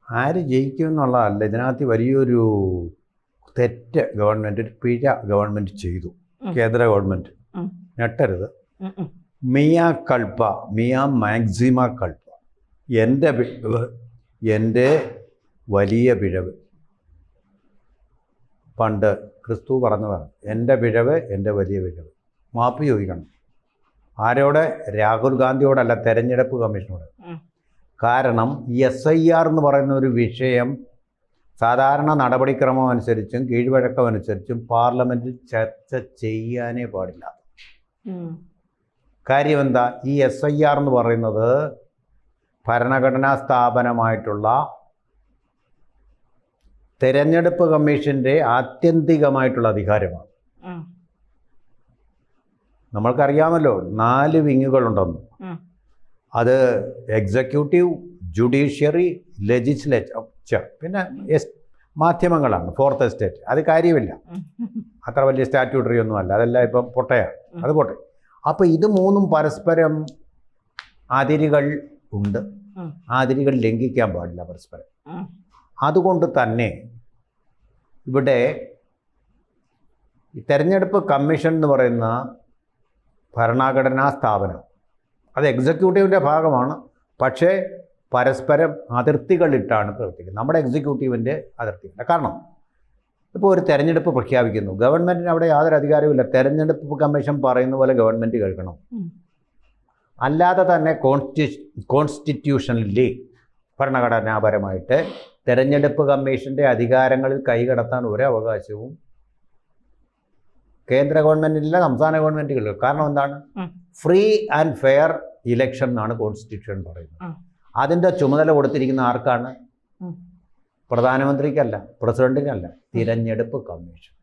ആര് ജയിക്കും എന്നുള്ളതല്ല, ഇതിനകത്ത് വലിയൊരു തെറ്റ് ഗവൺമെൻറ്, ഒരു പിഴ ഗവൺമെൻറ് ചെയ്തു. കേന്ദ്ര ഗവൺമെൻറ് ഞെട്ടരുത്. മിയാ കൾപ്പ, മിയാ മാക്സിമ കൾപ്പ, എൻ്റെ പിഴവ്, എൻ്റെ വലിയ പിഴവ്. പണ്ട് ക്രിസ്തു പറഞ്ഞതാണ്, എൻ്റെ പിഴവ്, എൻ്റെ വലിയ പിഴവ്. മാപ്പ് ചോദിക്കണം. ആരോടെ? രാഹുൽ ഗാന്ധിയോടല്ല, തെരഞ്ഞെടുപ്പ് കമ്മീഷനോട്. കാരണം SIR എന്ന് പറയുന്ന ഒരു വിഷയം സാധാരണ നടപടിക്രമം അനുസരിച്ചും കീഴ്വഴക്കം അനുസരിച്ചും പാർലമെൻറ്റിൽ ചർച്ച ചെയ്യാനേ പാടില്ല. കാര്യം എന്താ? ഈ SIR എന്ന് പറയുന്നത് ഭരണഘടനാ സ്ഥാപനമായിട്ടുള്ള തെരഞ്ഞെടുപ്പ് കമ്മീഷൻ്റെ ആത്യന്തികമായിട്ടുള്ള അധികാരമാണ്. നമ്മൾക്കറിയാമല്ലോ 4 വിങ്ങുകളുണ്ടെന്ന്. അത് എക്സിക്യൂട്ടീവ്, ജുഡീഷ്യറി, ലെജിസ്ലേച്ചർ, പിന്നെ മാധ്യമങ്ങളാണ്, 4th എസ്റ്റേറ്റ്. അത് കാര്യമില്ല, അത്ര വലിയ സ്റ്റാറ്റ്യൂട്ടറി ഒന്നും അല്ല, അതെല്ലാം ഇപ്പം പൊട്ടയാണ്. അത് പോട്ടെ. അപ്പോൾ ഇത് മൂന്നും പരസ്പരം അതിരുകൾ ഉണ്ട്. അതിരുകൾ ലംഘിക്കാൻ പാടില്ല പരസ്പരം. അതുകൊണ്ട് തന്നെ ഇവിടെ ഈ തെരഞ്ഞെടുപ്പ് കമ്മീഷൻ എന്ന് പറയുന്ന ഭരണഘടനാ സ്ഥാപനം അത് എക്സിക്യൂട്ടീവിൻ്റെ ഭാഗമാണ്. പക്ഷേ പരസ്പരം അതിർത്തികളിട്ടാണ് പ്രവർത്തിക്കുന്നത്. നമ്മുടെ എക്സിക്യൂട്ടീവിൻ്റെ അതിർത്തിയില്ല. കാരണം ഇപ്പോൾ ഒരു തെരഞ്ഞെടുപ്പ് പ്രഖ്യാപിക്കുന്നു, ഗവൺമെൻറ്റിന് അവിടെ യാതൊരു അധികാരവുമില്ല. തെരഞ്ഞെടുപ്പ് കമ്മീഷൻ പറയുന്ന പോലെ ഗവൺമെൻറ് കേൾക്കണം. അല്ലാതെ തന്നെ കോൺസ്റ്റിറ്റ്യൂഷനലി, ഭരണഘടനാപരമായിട്ട് തെരഞ്ഞെടുപ്പ് കമ്മീഷൻ്റെ അധികാരങ്ങളിൽ കൈകടത്താൻ ഒരു അവകാശവും കേന്ദ്ര ഗവൺമെൻറ്റിനില്ല, സംസ്ഥാന ഗവൺമെൻറ്റുകളിൽ. കാരണം എന്താണ്? ഫ്രീ ആൻഡ് ഫെയർ ഇലക്ഷൻ എന്നാണ് കോൺസ്റ്റിറ്റ്യൂഷൻ പറയുന്നത്. അതിൻ്റെ ചുമതല കൊടുത്തിരിക്കുന്ന ആർക്കാണ്? പ്രധാനമന്ത്രിക്കല്ല, പ്രസിഡന്റിനല്ല, തിരഞ്ഞെടുപ്പ് കമ്മീഷൻ.